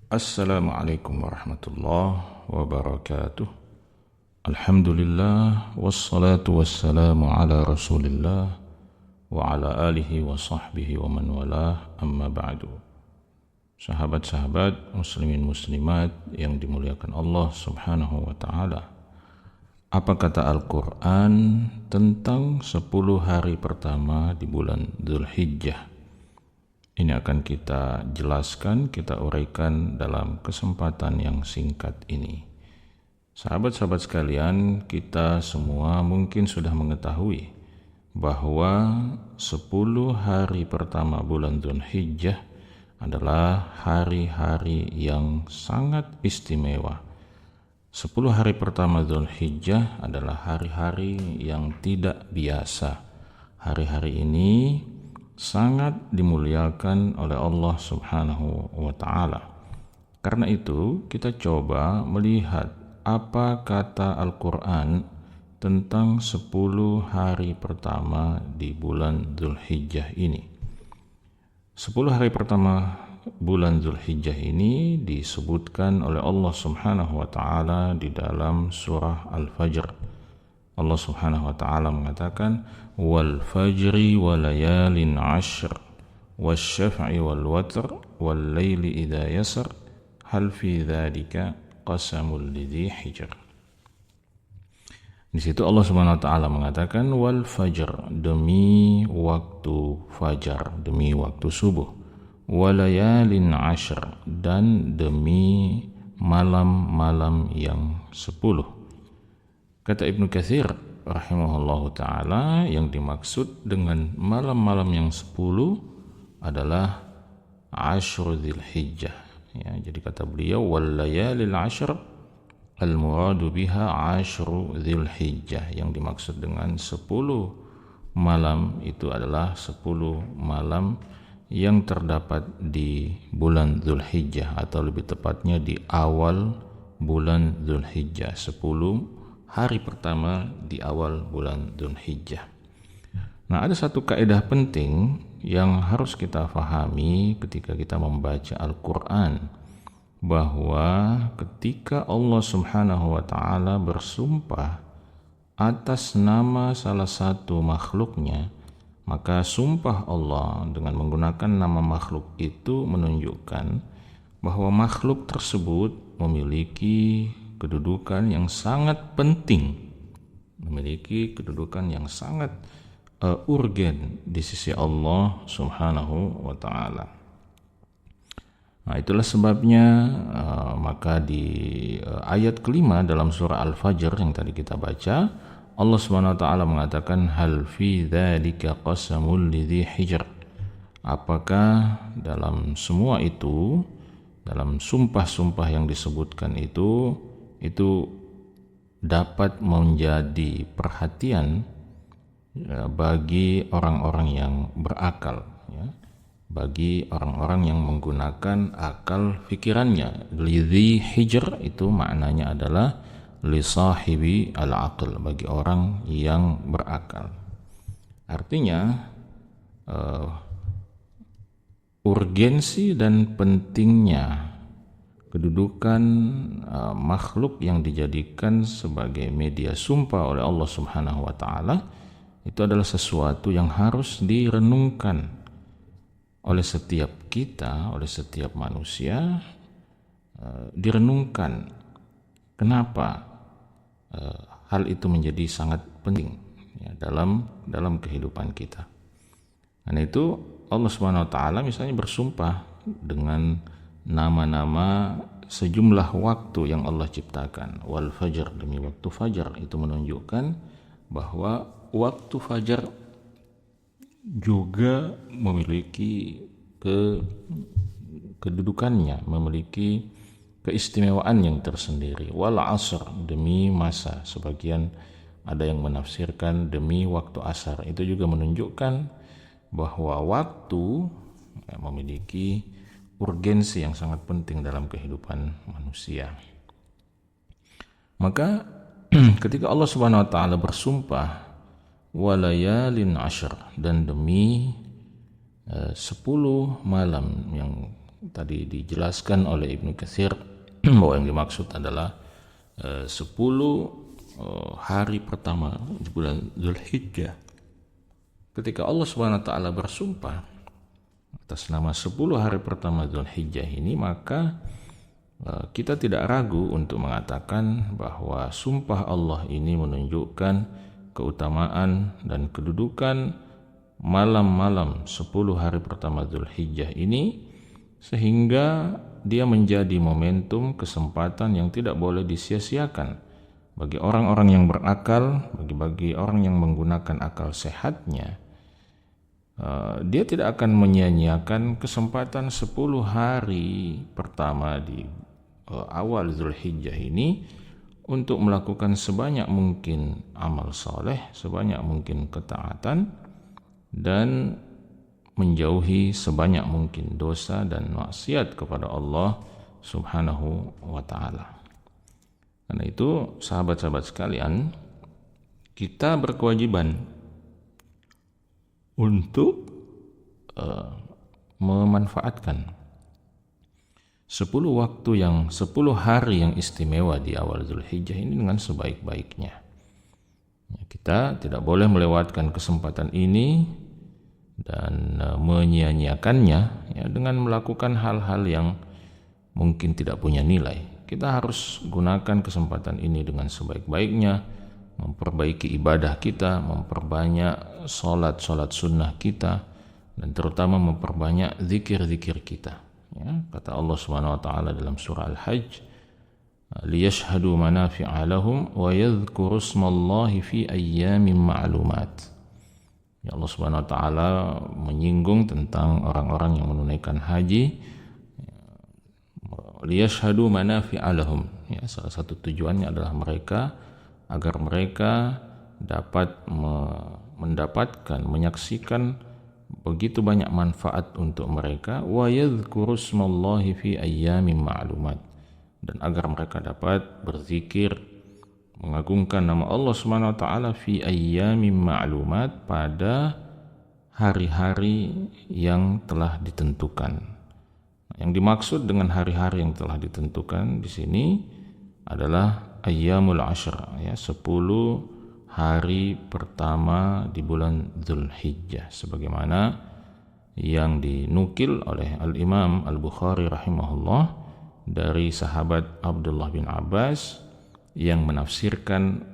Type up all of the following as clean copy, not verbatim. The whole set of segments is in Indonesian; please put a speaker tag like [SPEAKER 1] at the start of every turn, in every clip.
[SPEAKER 1] Assalamualaikum warahmatullahi wabarakatuh. Alhamdulillah wassalatu wassalamu ala Rasulillah wa ala alihi wa sahbihi wa man walah, amma ba'du. Sahabat-sahabat muslimin muslimat yang dimuliakan Allah Subhanahu wa taala. Apa kata Al-Qur'an tentang 10 hari pertama di bulan Dzulhijjah? Ini akan kita jelaskan, kita uraikan dalam kesempatan yang singkat ini. Sahabat-sahabat sekalian, kita semua mungkin sudah mengetahui bahwa 10 hari pertama bulan Dzulhijjah adalah hari-hari yang sangat istimewa. 10 hari pertama Dzulhijjah adalah hari-hari yang tidak biasa. Hari-hari ini sangat dimuliakan oleh Allah Subhanahu wa taala. Karena itu, kita coba melihat apa kata Al-Qur'an tentang 10 hari pertama di bulan Dzulhijjah ini. 10 hari pertama bulan Dzulhijjah ini disebutkan oleh Allah Subhanahu wa taala di dalam surah Al-Fajr. Allah Subhanahu wa taala mengatakan wal fajri wa layalin 'ashr wasyaf'i wal watr wal laili idza yasr hal fi dzalika qasamul lidzi hijr. Di situ Allah Subhanahu wa taala mengatakan wal fajr, demi waktu fajar, demi waktu subuh, wa layalin 'ashr, dan demi malam-malam yang 10. Kata Ibnu Katsir rahimahullahu ta'ala, yang dimaksud dengan malam-malam yang 10 adalah Ashru Dzulhijjah. Ya, jadi kata beliau wal layalil 'ashr al muradu biha Ashru Dzulhijjah, yang dimaksud dengan 10 malam itu adalah 10 malam yang terdapat di bulan Dzulhijjah, atau lebih tepatnya di awal bulan Dzulhijjah, 10 hari pertama di awal bulan Dzulhijjah. Nah, ada satu kaidah penting yang harus kita fahami ketika kita membaca Al-Qur'an, bahwa ketika Allah Subhanahu wa taala bersumpah atas nama salah satu makhluknya, maka sumpah Allah dengan menggunakan nama makhluk itu menunjukkan bahwa makhluk tersebut memiliki kedudukan yang sangat penting, memiliki kedudukan yang sangat urgen di sisi Allah Subhanahu wa taala. Nah, itulah sebabnya maka di ayat kelima dalam surah Al-Fajr yang tadi kita baca, Allah Subhanahu wa taala mengatakan hal fi dzalika qasamul lidzi hijr. Apakah dalam semua itu, dalam sumpah-sumpah yang disebutkan itu dapat menjadi perhatian bagi orang-orang yang berakal, ya, bagi orang-orang yang menggunakan akal fikirannya. Lidzi hijr itu maknanya adalah li sahibi al-aql, bagi orang yang berakal. Artinya urgensi dan pentingnya kedudukan makhluk yang dijadikan sebagai media sumpah oleh Allah Subhanahu wa taala itu adalah sesuatu yang harus direnungkan oleh setiap kita, oleh setiap manusia, direnungkan kenapa hal itu menjadi sangat penting, ya, dalam kehidupan kita. Dan itu Allah Subhanahu wa taala misalnya bersumpah dengan nama-nama sejumlah waktu yang Allah ciptakan. Wal fajr, demi waktu fajar, itu menunjukkan bahwa waktu fajar juga memiliki kedudukannya, memiliki keistimewaan yang tersendiri. Wal asr, demi masa, sebagian ada yang menafsirkan demi waktu asar, itu juga menunjukkan bahwa waktu memiliki urgensi yang sangat penting dalam kehidupan manusia. Maka ketika Allah Subhanahu wa taala bersumpah walayalin 'ashr, dan demi 10 malam yang tadi dijelaskan oleh Ibnu Katsir bahwa yang dimaksud adalah 10 hari pertama di bulan Dzulhijjah. Ketika Allah Subhanahu wa taala bersumpah atas nama 10 hari pertama Dzulhijjah ini, maka kita tidak ragu untuk mengatakan bahwa sumpah Allah ini menunjukkan keutamaan dan kedudukan malam-malam 10 hari pertama Dzulhijjah ini, sehingga dia menjadi momentum kesempatan yang tidak boleh disia-siakan bagi orang-orang yang berakal, bagi orang yang menggunakan akal sehatnya. Dia tidak akan menyia-nyiakan kesempatan 10 hari pertama di awal Dzulhijjah ini untuk melakukan sebanyak mungkin amal soleh, sebanyak mungkin ketaatan, dan menjauhi sebanyak mungkin dosa dan maksiat kepada Allah Subhanahu wa ta'ala. Karena itu, sahabat-sahabat sekalian, kita berkewajiban untuk memanfaatkan 10 hari yang istimewa di awal Dzulhijjah ini dengan sebaik-baiknya. Kita tidak boleh melewatkan kesempatan ini dan menyia-nyiakannya dengan melakukan hal-hal yang mungkin tidak punya nilai. Kita harus gunakan kesempatan ini dengan sebaik-baiknya, memperbaiki ibadah kita, memperbanyak sholat sunnah kita, dan terutama memperbanyak zikir-zikir kita. Kata Allah Subhanahu wa taala dalam surah Al-Hajj, liyashhadu manafi'a lahum wa yadhkuru ismallahi fi ayyamin ma'lumat. Allah Subhanahu wa taala menyinggung tentang orang-orang yang menunaikan haji, liyashhadu manafi'a lahum. Salah satu tujuannya adalah agar mereka dapat mendapatkan, menyaksikan begitu banyak manfaat untuk mereka, wa yadhkuru ismallahi fi ayyamin ma'lumat, dan agar mereka dapat berzikir, mengagungkan nama Allah Subhanahu wa taala fi ayyamin ma'lumat, pada hari-hari yang telah ditentukan. Yang dimaksud dengan hari-hari yang telah ditentukan di sini adalah ayyamul ashr, 10 hari pertama di bulan Dzulhijjah, sebagaimana yang dinukil oleh Al-Imam Al-Bukhari rahimahullah dari sahabat Abdullah bin Abbas yang menafsirkan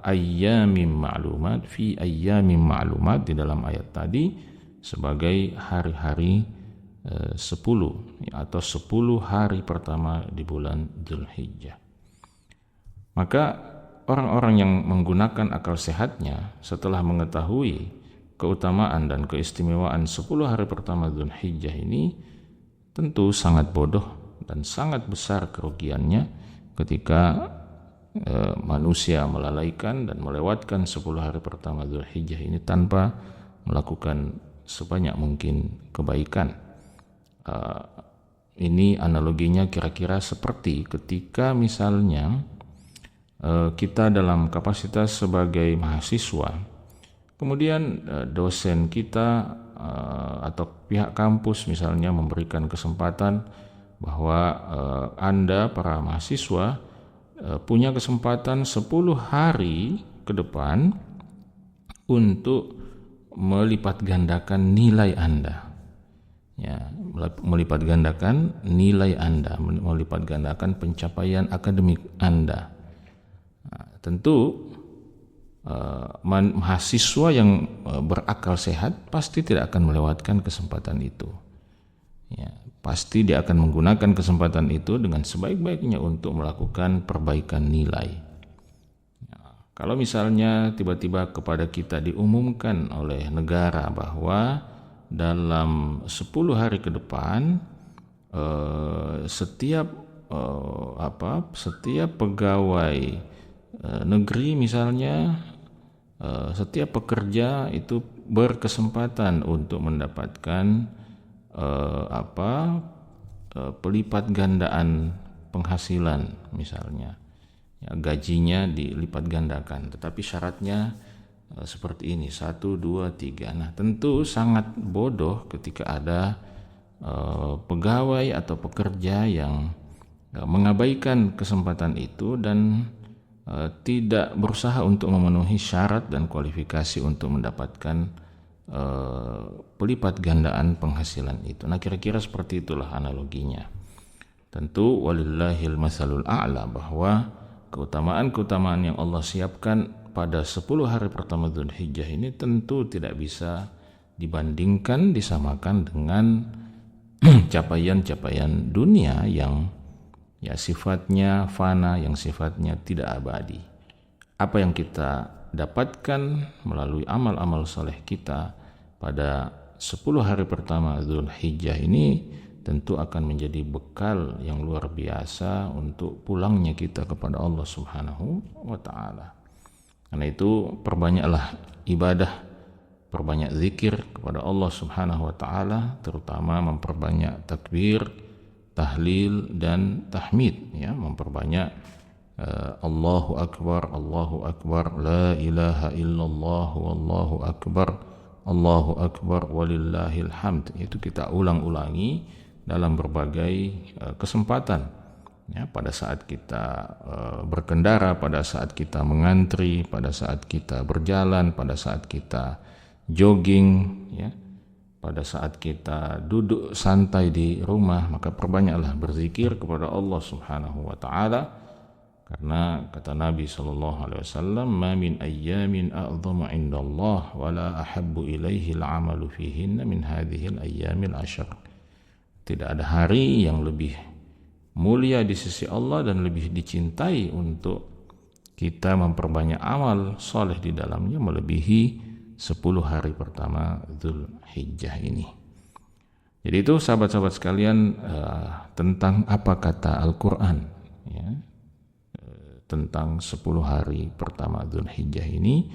[SPEAKER 1] ayyamin ma'lumat fi ayyamin ma'lumat di dalam ayat tadi sebagai hari-hari 10 atau 10 hari pertama di bulan Dzulhijjah. Maka orang-orang yang menggunakan akal sehatnya setelah mengetahui keutamaan dan keistimewaan 10 hari pertama Dzulhijjah ini, tentu sangat bodoh dan sangat besar kerugiannya ketika manusia melalaikan dan melewatkan 10 hari pertama Dzulhijjah ini tanpa melakukan sebanyak mungkin kebaikan. Ini analoginya kira-kira seperti ketika misalnya kita dalam kapasitas sebagai mahasiswa, kemudian dosen kita atau pihak kampus misalnya memberikan kesempatan bahwa Anda para mahasiswa punya kesempatan 10 hari ke depan untuk melipat gandakan nilai Anda. Melipat gandakan nilai Anda, melipat gandakan pencapaian akademik Anda. Tentu mahasiswa yang berakal sehat pasti tidak akan melewatkan kesempatan itu. Pasti dia akan menggunakan kesempatan itu dengan sebaik-baiknya untuk melakukan perbaikan nilai. Kalau misalnya tiba-tiba kepada kita diumumkan oleh negara bahwa dalam 10 hari ke depan setiap pegawai negeri misalnya, setiap pekerja itu berkesempatan untuk mendapatkan pelipat gandaan penghasilan misalnya, gajinya dilipat gandakan, tetapi syaratnya seperti ini, 1, 2, 3. Nah, tentu sangat bodoh ketika ada pegawai atau pekerja yang mengabaikan kesempatan itu dan tidak berusaha untuk memenuhi syarat dan kualifikasi untuk mendapatkan pelipat gandaan penghasilan itu. Nah, kira-kira seperti itulah analoginya. Tentu walillahil masalul a'la, bahwa keutamaan-keutamaan yang Allah siapkan pada 10 hari pertama Dzulhijjah ini tentu tidak bisa dibandingkan, disamakan dengan capaian-capaian dunia yang sifatnya fana, yang sifatnya tidak abadi. Apa yang kita dapatkan melalui amal-amal soleh kita pada 10 hari pertama Dzulhijjah ini tentu akan menjadi bekal yang luar biasa untuk pulangnya kita kepada Allah Subhanahu wa Ta'ala. Karena itu perbanyaklah ibadah, perbanyak zikir kepada Allah Subhanahu wa Ta'ala, terutama memperbanyak takbir, tahlil dan tahmid, ya, memperbanyak Allahu Akbar, Allahu Akbar, la ilaha illallah, wallahu akbar, Allahu Akbar, walillahil hamd. Itu kita ulang-ulangi dalam berbagai kesempatan, ya, pada saat kita berkendara, pada saat kita mengantri, pada saat kita berjalan, pada saat kita jogging, ya, pada saat kita duduk santai di rumah. Maka perbanyaklah berzikir kepada Allah Subhanahu wa Ta'ala, karena kata Nabi SAW, ma min ayyamin a'dhamu indallah wa la ahabbu ilaihi al-amalu fihinna min hadhihi al-ayyamil ashar. Tidak ada hari yang lebih mulia di sisi Allah dan lebih dicintai untuk kita memperbanyak amal soleh di dalamnya melebihi 10 hari pertama Dzulhijjah ini. Jadi itu sahabat-sahabat sekalian, tentang apa kata Al-Quran, ya, tentang 10 hari pertama Dzulhijjah ini.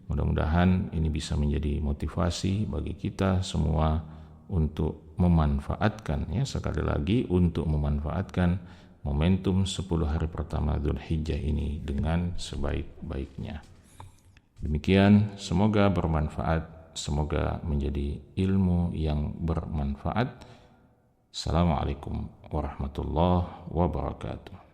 [SPEAKER 1] Mudah-mudahan ini bisa menjadi motivasi bagi kita semua untuk memanfaatkan, ya, sekali lagi untuk memanfaatkan momentum 10 hari pertama Dzulhijjah ini dengan sebaik-baiknya. Demikian, semoga bermanfaat, semoga menjadi ilmu yang bermanfaat. Assalamualaikum warahmatullahi wabarakatuh.